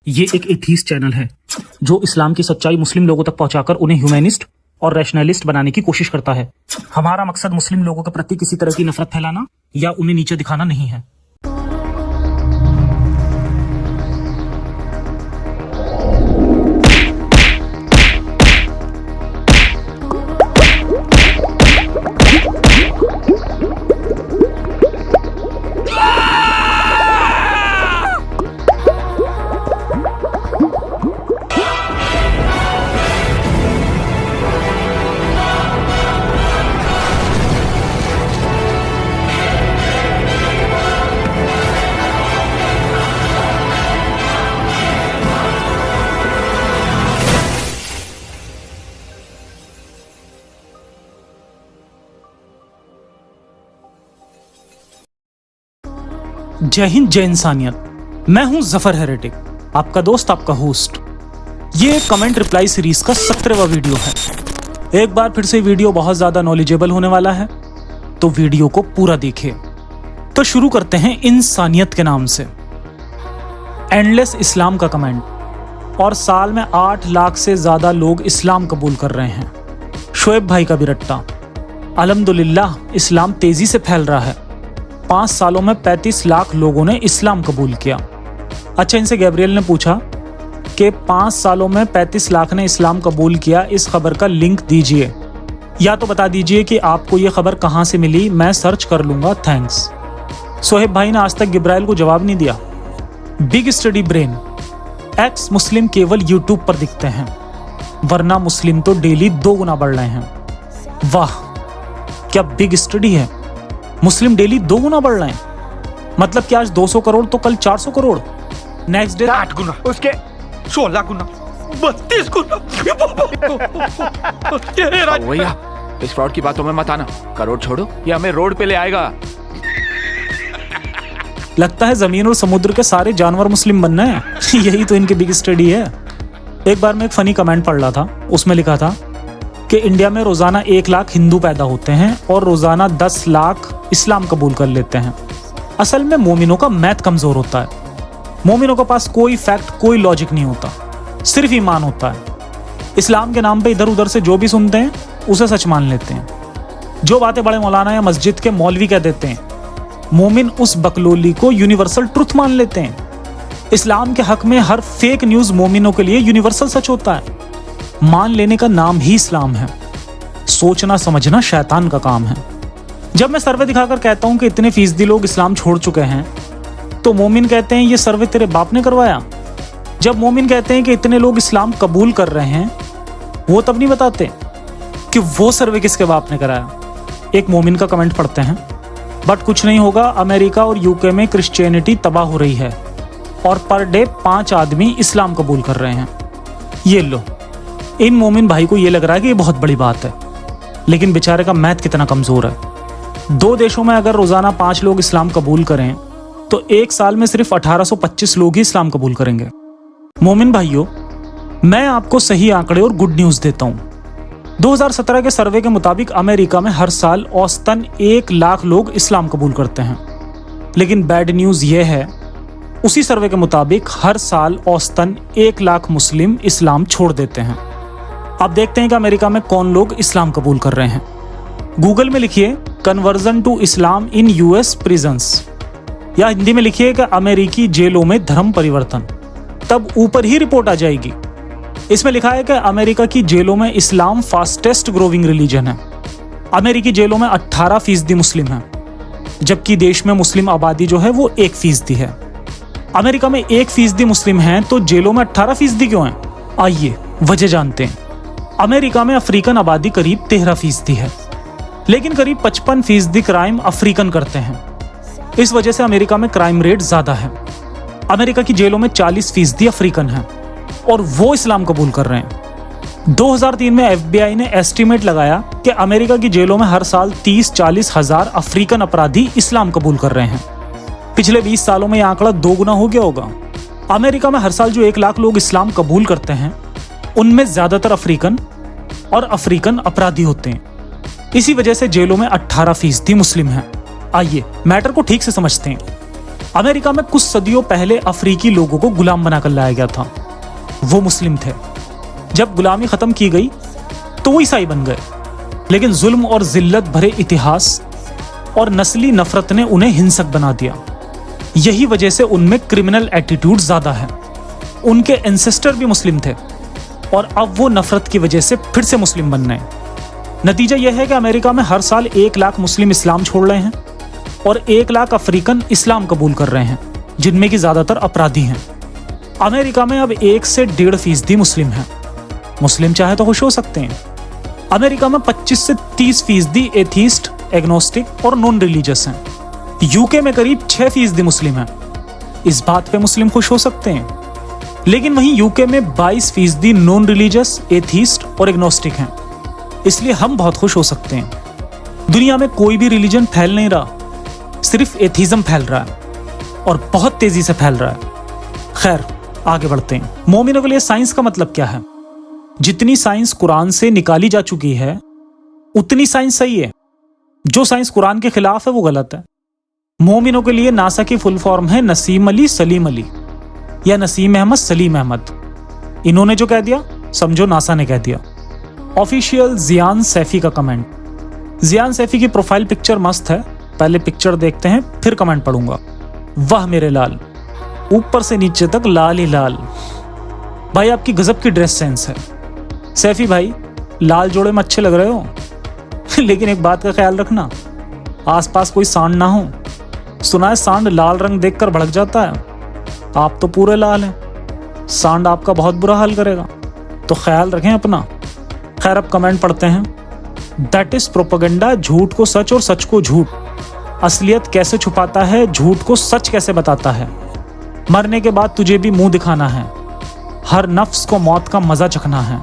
ये एक atheist channel है जो इस्लाम की सच्चाई मुस्लिम लोगों तक पहुंचाकर उन्हें ह्यूमैनिस्ट और रैशनलिस्ट बनाने की कोशिश करता है। हमारा मकसद मुस्लिम लोगों के प्रति किसी तरह की नफरत फैलाना या उन्हें नीचे दिखाना नहीं है। जय हिंद, जय इंसानियत। मैं हूं जफर हेरेटिक, आपका दोस्त, आपका होस्ट। ये कमेंट रिप्लाई सीरीज का 17वां वीडियो है। एक बार फिर से वीडियो बहुत ज्यादा नॉलेजेबल होने वाला है, तो वीडियो को पूरा देखिए। तो शुरू करते हैं इंसानियत के नाम से। एंडलेस इस्लाम का कमेंट, और साल में 8 लाख से ज्यादा लोग इस्लाम कबूल कर रहे हैं। शोएब भाई का भी रट्टा। अल्हम्दुलिल्लाह इस्लाम तेजी से फैल रहा है। 5 सालों में 35 लाख लोगों ने इस्लाम कबूल किया। अच्छा, इनसे गैब्रियल ने पूछा कि 5 सालों में 35 लाख ने इस्लाम कबूल किया, इस खबर का लिंक दीजिए, या तो बता दीजिए कि आपको ये खबर कहाँ से मिली, मैं सर्च कर लूंगा, थैंक्स। सोहेब भाई ने आज तक गैब्रियल को जवाब नहीं दिया। बिग स्टडी ब्रेन, एक्स मुस्लिम केवल यूट्यूब पर दिखते हैं, वरना मुस्लिम तो डेली 2 गुना बढ़ रहे हैं। वाह, क्या बिग स्टडी है। मुस्लिम डेली 2 गुना बढ़ रहे हैं, मतलब कि आज 200 करोड़ तो कल 400 करोड़, नेक्स्ट डे 8 गुना, उसके 16 गुना, 32 गुना। भैया, इस फ्रॉड की बातों में मत आना। करोड़ छोड़ो, ये हमें रोड पे ले आएगा। लगता है जमीन और समुद्र के सारे जानवर मुस्लिम बनना है। यही तो इनकी बिग स्टडी है। एक बार मैं एक फनी कमेंट पढ़ रहा था, उसमें लिखा था कि इंडिया में रोजाना 1 लाख हिंदू पैदा होते हैं और रोजाना 10 लाख इस्लाम कबूल कर लेते हैं। असल में मोमिनों का मैथ कमजोर होता है। मोमिनों के पास कोई फैक्ट, कोई लॉजिक नहीं होता, सिर्फ ईमान होता है। इस्लाम के नाम पे इधर उधर से जो भी सुनते हैं उसे सच मान लेते हैं। जो बातें बड़े मौलाना या मस्जिद के मौलवी कह देते हैं, मोमिन उस बकलोली को यूनिवर्सल ट्रुथ मान लेते हैं। इस्लाम के हक में हर फेक न्यूज मोमिनों के लिए यूनिवर्सल सच होता है। मान लेने का नाम ही इस्लाम है। सोचना समझना शैतान का काम है। जब मैं सर्वे दिखाकर कहता हूं कि इतने फीसदी लोग इस्लाम छोड़ चुके हैं, तो मोमिन कहते हैं ये सर्वे तेरे बाप ने करवाया। जब मोमिन कहते हैं कि इतने लोग इस्लाम कबूल कर रहे हैं, वो तब नहीं बताते कि वो सर्वे किसके बाप ने कराया। एक मोमिन का कमेंट पढ़ते हैं, बट कुछ नहीं होगा, अमेरिका और यूके में क्रिश्चियनिटी तबाह हो रही है और पर डे 5 आदमी इस्लाम कबूल कर रहे हैं। ये लो, इन मोमिन भाई को ये लग रहा है कि ये बहुत बड़ी बात है, लेकिन बेचारे का मैथ कितना कमजोर है। 2 देशों में अगर रोजाना 5 लोग इस्लाम कबूल करें, तो 1 साल में सिर्फ 1825 लोग ही इस्लाम कबूल करेंगे। मोमिन भाइयों, मैं आपको सही आंकड़े और गुड न्यूज देता हूं। 2017 के सर्वे के मुताबिक अमेरिका में हर साल औसतन 1 लाख लोग इस्लाम कबूल करते हैं, लेकिन बैड न्यूज ये है, उसी सर्वे के मुताबिक हर साल औसतन 1 लाख मुस्लिम इस्लाम छोड़ देते हैं। अब देखते हैं कि अमेरिका में कौन लोग इस्लाम कबूल कर रहे हैं। गूगल में लिखिए conversion to Islam in US prisons, या हिंदी में लिखिए कि अमेरिकी जेलों में धर्म परिवर्तन, तब ऊपर ही रिपोर्ट आ जाएगी। इसमें लिखा है कि अमेरिका की जेलों में इस्लाम फास्टेस्ट ग्रोविंग रिलीजन है। अमेरिकी जेलों में 18% मुस्लिम हैं, जबकि देश में मुस्लिम आबादी जो है वो 1% है। अमेरिका में 1% मुस्लिम हैं, तो जेलों में 18% क्यों हैं? आइए वजह जानते हैं। अमेरिका में अफ्रीकन आबादी करीब 13% है, लेकिन करीब 55% क्राइम अफ्रीकन करते हैं। इस वजह से अमेरिका में क्राइम रेट ज्यादा है। अमेरिका की जेलों में 40% अफ्रीकन हैं और वो इस्लाम कबूल कर रहे हैं। 2003 में FBI ने एस्टीमेट लगाया कि अमेरिका की जेलों में हर साल 30-40 हजार अफ्रीकन अपराधी इस्लाम कबूल कर रहे हैं। पिछले 20 सालों में यह आंकड़ा 2 गुना हो गया होगा। अमेरिका में हर साल जो 1 लाख लोग इस्लाम कबूल करते हैं, उनमें ज्यादातर अफ्रीकन और अफ्रीकन अपराधी होते हैं। इसी वजह से जेलों में 18% मुस्लिम हैं। आइए मैटर को ठीक से समझते हैं। अमेरिका में कुछ सदियों पहले अफ्रीकी लोगों को गुलाम बनाकर लाया गया था। वो मुस्लिम थे। जब गुलामी खत्म की गई तो वो ईसाई बन गए, लेकिन जुल्म और जिल्लत भरे इतिहास और नस्ली नफरत ने उन्हें हिंसक बना दिया। यही वजह से उनमें क्रिमिनल एटीट्यूड ज्यादा है। उनके एंसेस्टर भी मुस्लिम थे और अब वो नफरत की वजह से फिर से मुस्लिम बन रहे हैं। नतीजा यह है कि अमेरिका में हर साल 1 लाख मुस्लिम इस्लाम छोड़ रहे हैं और 1 लाख अफ्रीकन इस्लाम कबूल कर रहे हैं, जिनमें की ज्यादातर अपराधी हैं। अमेरिका में अब 1 से 1.5% मुस्लिम हैं। मुस्लिम चाहे तो खुश हो सकते हैं। अमेरिका में 25 से 30% एथीस्ट, एग्नोस्टिक और नॉन रिलीजियस हैं। यूके में करीब 6% मुस्लिम हैं। इस बात पे मुस्लिम खुश हो सकते हैं। लेकिन वहीं यूके में 22% नॉन रिलीजियस, एथीस्ट और एग्नोस्टिक हैं। इसलिए हम बहुत खुश हो सकते हैं। दुनिया में कोई भी रिलीजन फैल नहीं रहा, सिर्फ एथीज्म फैल रहा है और बहुत तेजी से फैल रहा है। खैर, आगे बढ़ते हैं। मोमिनों के लिए साइंस का मतलब क्या है? जितनी साइंस कुरान से निकाली जा चुकी है उतनी साइंस सही है। जो साइंस कुरान के खिलाफ है वो गलत है। मोमिनों के लिए नासा की फुल फॉर्म है नसीम अली सलीम अली या नसीम अहमद सलीम अहमद। इन्होंने जो कह दिया समझो नासा ने कह दिया। ऑफिशियल जियान सैफी का कमेंट। जियान सैफी की प्रोफाइल पिक्चर मस्त है। पहले पिक्चर देखते हैं फिर कमेंट पढ़ूंगा। वाह मेरे लाल, ऊपर से नीचे तक लाल ही लाल। भाई आपकी गजब की ड्रेस सेंस है। सैफी भाई, लाल जोड़े में अच्छे लग रहे हो लेकिन एक बात का ख्याल रखना, आसपास कोई सांड ना हो। सुना है सांड लाल रंग देखकर भड़क जाता है। आप तो पूरे लाल हैं, सांड आपका बहुत बुरा हाल करेगा, तो ख्याल रखें अपना। खैर, अब कमेंट पढ़ते हैं। That is propaganda. झूठ को सच और सच को झूठ। असलियत कैसे छुपाता है, झूठ को सच कैसे बताता है। मरने के बाद तुझे भी मुंह दिखाना है। हर नफ्स को मौत का मजा चखना है।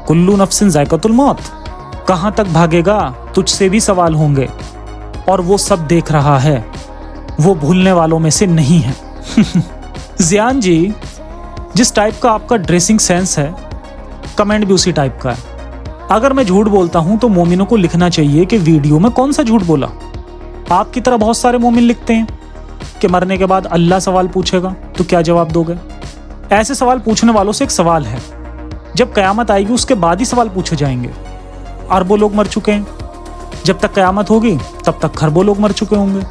कुल्लू नफ्सिन जायकतुल मौत। कहां तक भागेगा, तुझसे भी सवाल होंगे और वो सब देख रहा है। वो भूलने वालों में से नहीं है। जियान जी, जिस टाइप का आपका ड्रेसिंग सेंस है, कमेंट भी उसी टाइप का है। अगर मैं झूठ बोलता हूं तो मोमिनों को लिखना चाहिए कि वीडियो में कौन सा झूठ बोला। आपकी तरह बहुत सारे मोमिन लिखते हैं कि मरने के बाद अल्लाह सवाल पूछेगा तो क्या जवाब दोगे। ऐसे सवाल पूछने वालों से एक सवाल है, जब कयामत आएगी उसके बाद ही सवाल पूछे जाएंगे। अरबों लोग मर चुके हैं, जब तक कयामत होगी तब तक खरबों लोग मर चुके होंगे।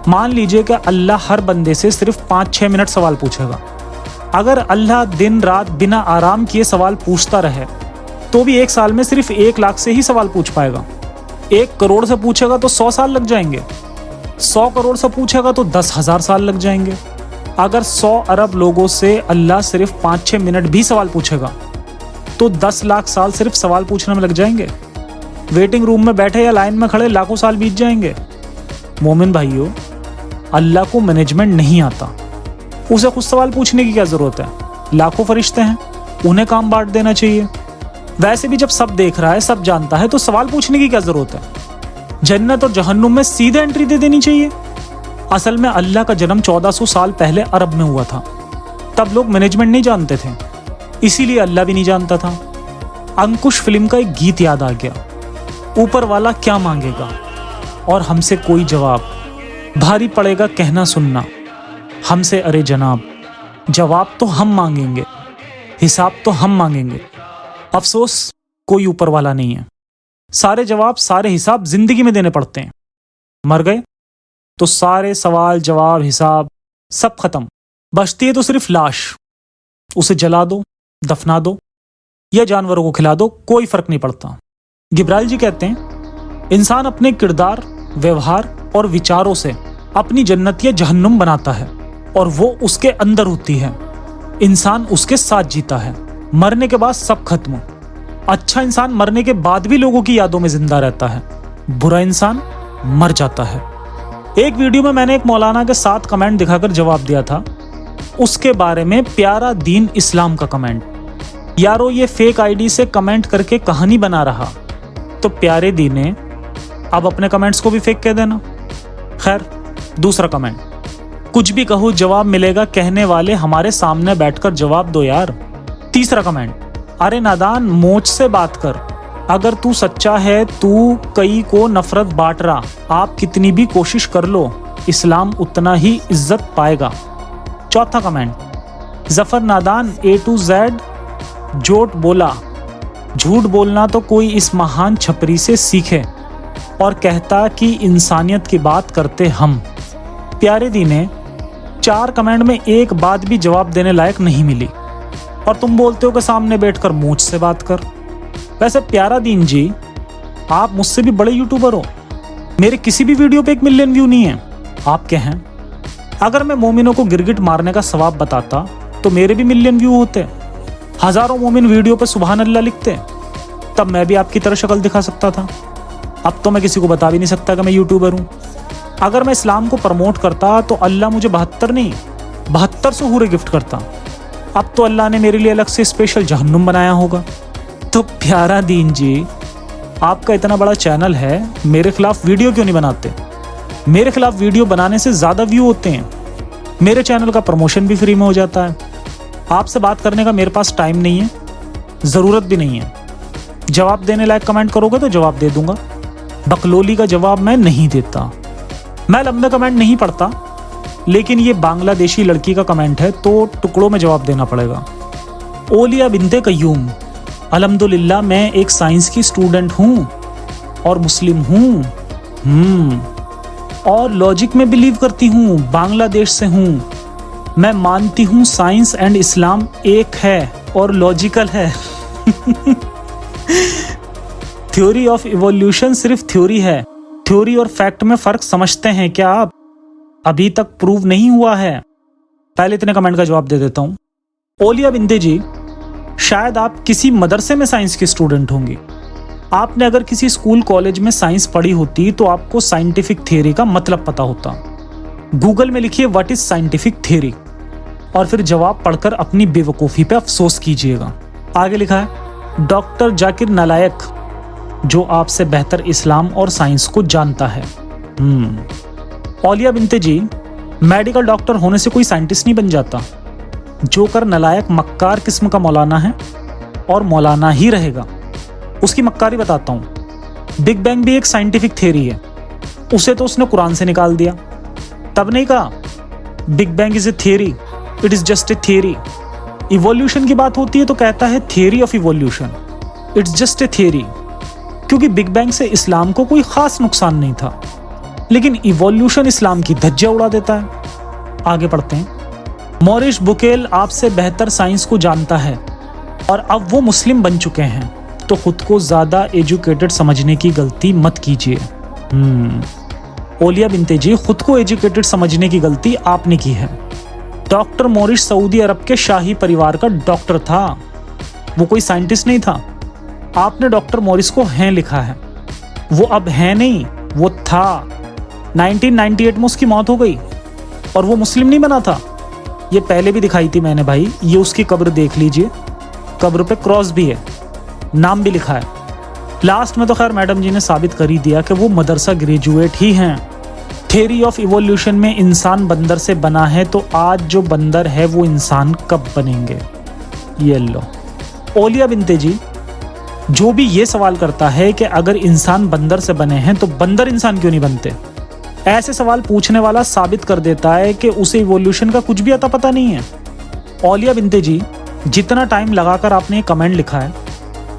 मान लीजिए कि अल्लाह हर बंदे से सिर्फ 5-6 मिनट सवाल पूछेगा। अगर अल्लाह दिन रात बिना आराम किए सवाल पूछता रहे तो भी 1 साल में सिर्फ 1 लाख से ही सवाल पूछ पाएगा। 1 करोड़ से पूछेगा तो 100 साल लग जाएंगे। 100 करोड़ से पूछेगा तो 10,000 साल लग जाएंगे। अगर 100 अरब लोगों से अल्लाह सिर्फ 5-6 मिनट भी सवाल पूछेगा तो 10 लाख साल सिर्फ सवाल पूछने में लग जाएंगे। वेटिंग रूम में बैठे या लाइन में खड़े लाखों साल बीत जाएंगे। मोमिन भाइयों, अल्लाह को मैनेजमेंट नहीं आता, उसे खुद सवाल पूछने की क्या जरूरत है। लाखों फरिश्ते हैं, उन्हें काम बांट देना चाहिए। वैसे भी जब सब देख रहा है, सब जानता है, तो सवाल पूछने की क्या जरूरत है। जन्नत और जहन्नुम में सीधे एंट्री दे देनी चाहिए। असल में अल्लाह का जन्म 1400 साल पहले अरब में हुआ था। तब लोग मैनेजमेंट नहीं जानते थे, इसीलिए अल्लाह भी नहीं जानता था। अंकुश फिल्म का एक गीत याद आ गया, ऊपर वाला क्या मांगेगा और हमसे कोई जवाब, भारी पड़ेगा कहना सुनना हमसे अरे जनाब। जवाब तो हम मांगेंगे, हिसाब तो हम मांगेंगे। अफसोस कोई ऊपर वाला नहीं है। सारे जवाब, सारे हिसाब जिंदगी में देने पड़ते हैं। मर गए तो सारे सवाल, जवाब, हिसाब सब खत्म। बचती है तो सिर्फ लाश। उसे जला दो, दफना दो या जानवरों को खिला दो, कोई फर्क नहीं पड़ता। गिब्राइल जी कहते हैं, इंसान अपने किरदार, व्यवहार और विचारों से अपनी जन्नत या जहन्नुम बनाता है और वो उसके अंदर होती है। इंसान उसके साथ जीता है। मरने के बाद सब खत्म। अच्छा इंसान मरने के बाद भी लोगों की यादों में जिंदा रहता है, बुरा इंसान मर जाता है। एक वीडियो में मैंने एक मौलाना के 7 कमेंट दिखाकर जवाब दिया था। उसके बारे में प्यारा दीन इस्लाम का कमेंट, यारो ये फेक आईडी से कमेंट करके कहानी बना रहा। तो प्यारे दी ने अब अपने कमेंट्स को भी फेक कह देना। खैर, दूसरा कमेंट, कुछ भी कहो जवाब मिलेगा कहने वाले हमारे सामने बैठकर जवाब दो यार। तीसरा कमेंट, अरे नादान मोच से बात कर, अगर तू सच्चा है तू कई को नफरत बांट रहा। आप कितनी भी कोशिश कर लो इस्लाम उतना ही इज्जत पाएगा। चौथा कमेंट, जफर नादान A to Z जोट बोला, झूठ बोलना तो कोई इस महान छपरी से सीखे और कहता कि इंसानियत की बात करते हम। प्यारे दी ने 4 कमेंट में एक बात भी जवाब देने लायक नहीं मिली और तुम बोलते हो कि सामने बैठकर मूंछ से बात कर। वैसे प्यारा दीन जी, आप मुझसे भी बड़े यूट्यूबर हो, मेरे किसी भी वीडियो पे 1 मिलियन व्यू नहीं है, आपके हैं। अगर मैं मोमिनों को गिरगिट मारने का सवाब बताता तो मेरे भी मिलियन व्यू होते, हजारों मोमिन वीडियो पे सुभान अल्लाह लिखते, तब मैं भी आपकी तरह शक्ल दिखा सकता था। अब तो मैं किसी को बता भी नहीं सकता कि मैं यूट्यूबर हूँ। अगर मैं इस्लाम को प्रमोट करता तो अल्लाह मुझे 72 नहीं 7200 हूरे गिफ्ट करता। अब तो अल्लाह ने मेरे लिए अलग से स्पेशल जहन्नुम बनाया होगा। तो प्यारा दीन जी, आपका इतना बड़ा चैनल है, मेरे खिलाफ वीडियो क्यों नहीं बनाते? मेरे खिलाफ वीडियो बनाने से ज़्यादा व्यू होते हैं, मेरे चैनल का प्रमोशन भी फ्री में हो जाता है। आपसे बात करने का मेरे पास टाइम नहीं है, ज़रूरत भी नहीं है। जवाब देने लायक कमेंट करोगे तो जवाब दे दूंगा, बकलोली का जवाब मैं नहीं देता। मैं लंबे कमेंट नहीं पढ़ता, लेकिन ये बांग्लादेशी लड़की का कमेंट है तो टुकड़ों में जवाब देना पड़ेगा। ओलिया बिन्ते कयूम, अल्हम्दुलिल्लाह मैं एक साइंस की स्टूडेंट हूँ और मुस्लिम हूँ और लॉजिक में बिलीव करती हूँ, बांग्लादेश से हूँ। मैं मानती हूँ साइंस एंड इस्लाम एक है और लॉजिकल है। थ्योरी ऑफ इवोल्यूशन सिर्फ थ्योरी है, थ्योरी और फैक्ट में फर्क समझते हैं क्या आप? अभी तक प्रूव नहीं हुआ है। पहले इतने कमेंट का जवाब दे देता हूँ। ओलिया बिंदे जी, शायद आप किसी मदरसे में साइंस की स्टूडेंट होंगी। आपने अगर किसी स्कूल कॉलेज में साइंस पढ़ी होती तो आपको साइंटिफिक थ्योरी का मतलब पता होता। गूगल में लिखिए व्हाट इज साइंटिफिक थ्योरी और फिर जवाब पढ़कर अपनी बेवकूफ़ी पे अफसोस कीजिएगा। आगे लिखा है, डॉक्टर जाकिर नालायक, जो आपसे बेहतर इस्लाम और साइंस को जानता है। ओलिया बिन्ते जी, मेडिकल डॉक्टर होने से कोई साइंटिस्ट नहीं बन जाता। जोकर नालायक मक्कार किस्म का मौलाना है और मौलाना ही रहेगा। उसकी मक्कारी बताता हूँ। बिग बैंग भी एक साइंटिफिक थ्योरी है, उसे तो उसने कुरान से निकाल दिया। तब नहीं कहा big bang is a theory, it is just a theory. Evolution की बात होती है तो कहता है theory of evolution, it's just a theory, क्योंकि बिग बैंग से इस्लाम को कोई खास नुकसान नहीं था, लेकिन इवोल्यूशन इस्लाम की धज्जियां उड़ा देता है। आगे पढ़ते हैं। मॉरिस बुकेल आपसे बेहतर साइंस को जानता है और अब वो मुस्लिम बन चुके हैं, तो खुद को ज्यादा एजुकेटेड समझने की गलती मत कीजिए। ओलिया बिन्ते जी, खुद को एजुकेटेड समझने की गलती आपने की है। डॉक्टर मॉरिस सऊदी अरब के शाही परिवार का डॉक्टर था, वो कोई साइंटिस्ट नहीं था। आपने डॉक्टर मॉरिस को हैं लिखा है, वो अब है नहीं, वो था। 1998 में उसकी मौत हो गई और वो मुस्लिम नहीं बना था। ये पहले भी दिखाई थी मैंने भाई, ये उसकी कब्र देख लीजिए, कब्र पे क्रॉस भी है, नाम भी लिखा है। लास्ट में तो खैर मैडम जी ने साबित कर ही दिया कि वो मदरसा ग्रेजुएट ही हैं। थ्योरी ऑफ इवोल्यूशन में इंसान बंदर से बना है, तो आज जो बंदर है वो इंसान कब बनेंगे? ये लो। ओलिया बिन्ते जी, जो भी ये सवाल करता है कि अगर इंसान बंदर से बने हैं तो बंदर इंसान क्यों नहीं बनते, ऐसे सवाल पूछने वाला साबित कर देता है कि उसे इवोल्यूशन का कुछ भी अता पता नहीं है। ओलिया बिन्ते जी, जितना टाइम लगाकर आपने ये कमेंट लिखा है,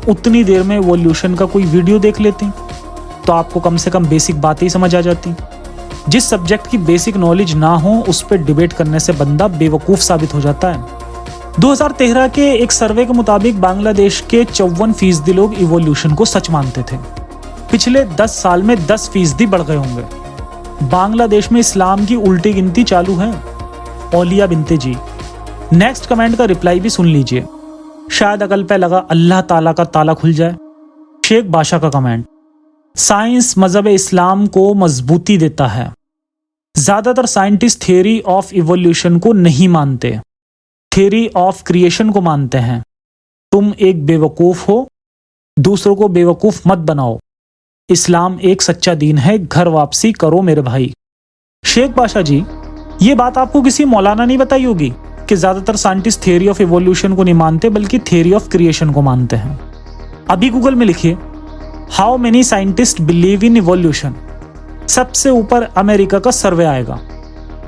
उतनी देर में इवोल्यूशन का कोई वीडियो देख लेती तो आपको कम से कम बेसिक बातें ही समझ आ जाती। जिस सब्जेक्ट की बेसिक नॉलेज ना हो उस पर डिबेट करने से बंदा बेवकूफ़ साबित हो जाता है। 2013 के एक सर्वे के मुताबिक बांग्लादेश के 54% लोग इवोल्यूशन को सच मानते थे। पिछले 10 साल में 10% बढ़ गए होंगे। बांग्लादेश में इस्लाम की उल्टी गिनती चालू है। ओलिया बिन्ते जी, नेक्स्ट कमेंट का रिप्लाई भी सुन लीजिए, शायद अकल पे लगा अल्लाह ताला का ताला खुल जाए। शेख बादशाह का कमेंट, साइंस मजहब इस्लाम को मजबूती देता है। ज्यादातर साइंटिस्ट थ्योरी ऑफ इवोल्यूशन को नहीं मानते, थ्योरी ऑफ क्रिएशन को मानते हैं। तुम एक बेवकूफ हो, दूसरों को बेवकूफ मत बनाओ। इस्लाम एक सच्चा दीन है, घर वापसी करो मेरे भाई। शेख बादशाह जी, ये बात आपको किसी मौलाना नहीं बताई होगी कि ज्यादातर साइंटिस्ट थ्योरी ऑफ इवोल्यूशन को नहीं मानते बल्कि थ्योरी ऑफ क्रिएशन को मानते हैं। अभी गूगल में लिखिए how many scientist believe in evolution. सबसे ऊपर अमेरिका का सर्वे आएगा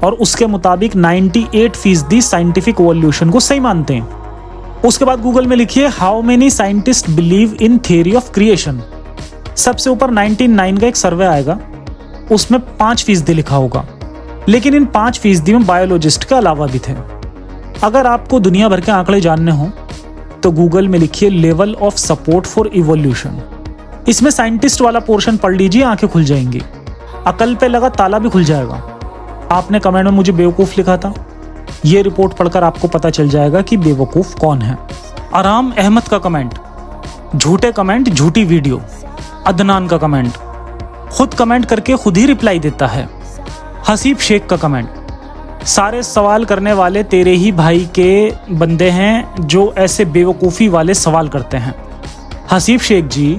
और उसके मुताबिक 98% साइंटिफिक इवोल्यूशन को सही मानते हैं। उसके बाद गूगल में लिखिए how many scientist believe in theory of creation. सबसे ऊपर 99 का एक सर्वे आएगा, उसमें 5% लिखा होगा, लेकिन इन 5% में बायोलॉजिस्ट के अलावा भी थे। अगर आपको दुनिया भर के आंकड़े जानने हो तो गूगल में लिखिए level of support for evolution. इसमें साइंटिस्ट वाला पोर्शन पढ़ लीजिए, आंखें खुल जाएंगी, अकल पे लगा ताला भी खुल जाएगा। आपने कमेंट में मुझे बेवकूफ़ लिखा था, ये रिपोर्ट पढ़कर आपको पता चल जाएगा कि बेवकूफ़ कौन है। आराम अहमद का कमेंट, झूठे कमेंट झूठी वीडियो। अदनान का कमेंट, खुद कमेंट करके खुद ही रिप्लाई देता है। हसीब शेख का कमेंट, सारे सवाल करने वाले तेरे ही भाई के बंदे हैं जो ऐसे बेवकूफ़ी वाले सवाल करते हैं। हसीब शेख जी,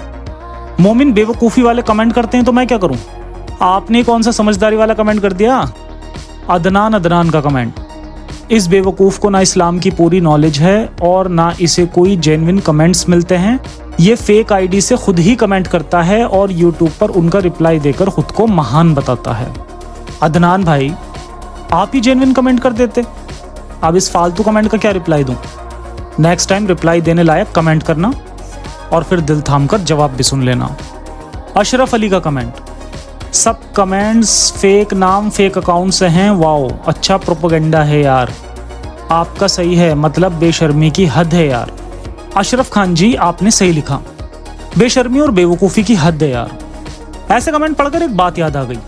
मोमिन बेवकूफ़ी वाले कमेंट करते हैं तो मैं क्या करूं? आपने कौन सा समझदारी वाला कमेंट कर दिया? अदनान का कमेंट, इस बेवकूफ़ को ना इस्लाम की पूरी नॉलेज है और ना इसे कोई जेन्युइन कमेंट्स मिलते हैं। ये फेक आईडी से खुद ही कमेंट करता है और यूट्यूब पर उनका रिप्लाई देकर खुद को महान बताता है। अदनान भाई, आप ही जेन्युइन कमेंट कर देते, अब इस फालतू कमेंट का क्या रिप्लाई दूं? नेक्स्ट टाइम रिप्लाई देने लायक कमेंट करना और फिर दिल थाम कर जवाब भी सुन लेना। अशरफ अली का कमेंट, सब कमेंट्स फेक नाम फेक अकाउंट से हैं। वाओ, अच्छा प्रोपेगेंडा है यार, आपका सही है, मतलब बेशर्मी की हद है यार। अशरफ खान जी, आपने सही लिखा, बेशर्मी और बेवकूफ़ी की हद है यार। ऐसे कमेंट पढ़कर एक बात याद आ गई।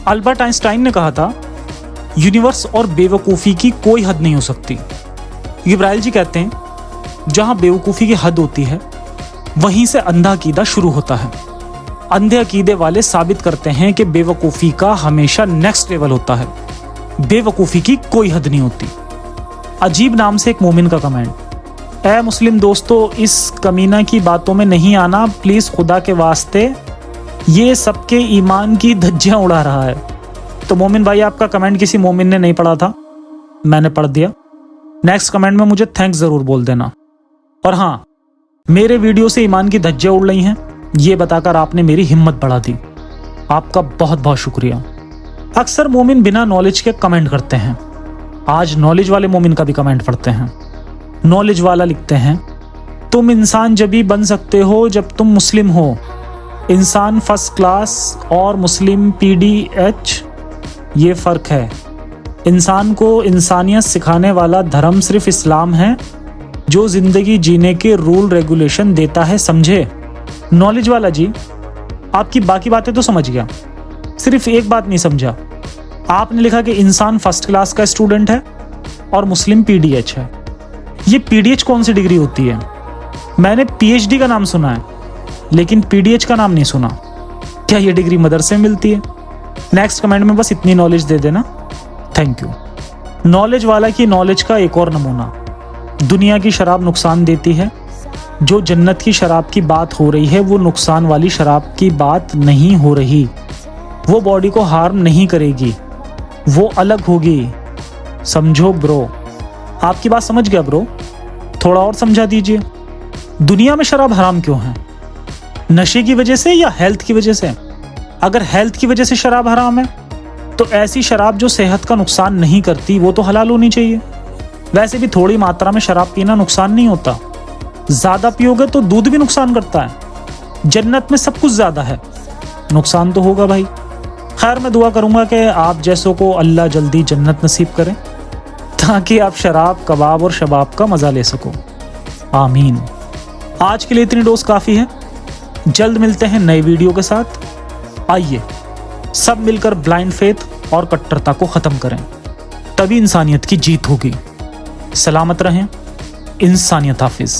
अल्बर्ट आइंस्टाइन ने कहा था यूनिवर्स और बेवकूफ़ी की कोई हद नहीं हो सकती। इब्राहिम जी कहते हैं जहाँ बेवकूफ़ी की हद होती है वहीं से अंधा अकीदा शुरू होता है। अंधे अकीदे वाले साबित करते हैं कि बेवकूफ़ी का हमेशा नेक्स्ट लेवल होता है, बेवकूफ़ी की कोई हद नहीं होती। अजीब नाम से एक मोमिन का कमेंट, ऐ मुस्लिम दोस्तों, इस कमीना की बातों में नहीं आना प्लीज़, खुदा के वास्ते, ये सबके ईमान की धज्जियाँ उड़ा रहा है। तो मोमिन भाई, आपका कमेंट किसी मोमिन ने नहीं पढ़ा था, मैंने पढ़ दिया। नेक्स्ट कमेंट में मुझे थैंक्स ज़रूर बोल देना। और हाँ, मेरे वीडियो से ईमान की धज्जियाँ उड़ रही हैं, ये बताकर आपने मेरी हिम्मत बढ़ा दी, आपका बहुत बहुत शुक्रिया। अक्सर मोमिन बिना नॉलेज के कमेंट करते हैं, आज नॉलेज वाले मोमिन का भी कमेंट पढ़ते हैं। नॉलेज वाला लिखते हैं, तुम इंसान जभी बन सकते हो जब तुम मुस्लिम हो। इंसान फर्स्ट क्लास और मुस्लिम PDH, ये फ़र्क है। इंसान को इंसानियत सिखाने वाला धर्म सिर्फ इस्लाम है जो ज़िंदगी जीने के रूल रेगुलेशन देता है, समझे? नॉलेज वाला जी, आपकी बाकी बातें तो समझ गया, सिर्फ एक बात नहीं समझा। आपने लिखा कि इंसान फर्स्ट क्लास का स्टूडेंट है और मुस्लिम PDH है। ये PDH कौन सी डिग्री होती है? मैंने PhD का नाम सुना है लेकिन PDH का नाम नहीं सुना। क्या ये डिग्री मदरसे में मिलती है? नेक्स्ट कमेंट में बस इतनी नॉलेज दे देना, थैंक यू। नॉलेज वाला की नॉलेज का एक और नमूना, दुनिया की शराब नुकसान देती है, जो जन्नत की शराब की बात हो रही है वो नुकसान वाली शराब की बात नहीं हो रही। वो बॉडी को हार्म नहीं करेगी, वो अलग होगी, समझो ब्रो। आपकी बात समझ गया ब्रो, थोड़ा और समझा दीजिए। दुनिया में शराब हराम क्यों है? नशे की वजह से या हेल्थ की वजह से? अगर हेल्थ की वजह से शराब हराम है तो ऐसी शराब जो सेहत का नुकसान नहीं करती वो तो हलाल होनी चाहिए। वैसे भी थोड़ी मात्रा में शराब पीना नुकसान नहीं होता, ज़्यादा पियोगे तो दूध भी नुकसान करता है। जन्नत में सब कुछ ज़्यादा है, नुकसान तो होगा भाई। खैर, मैं दुआ करूँगा कि आप जैसों को अल्लाह जल्दी जन्नत नसीब करें ताकि आप शराब, कबाब और शबाब का मज़ा ले सको, आमीन। आज के लिए इतनी डोज काफ़ी है, जल्द मिलते हैं नए वीडियो के साथ। आइए सब मिलकर ब्लाइंड फेथ और कट्टरता को ख़त्म करें, तभी इंसानियत की जीत होगी। सलामत रहें, इंसानियत हाफिज़।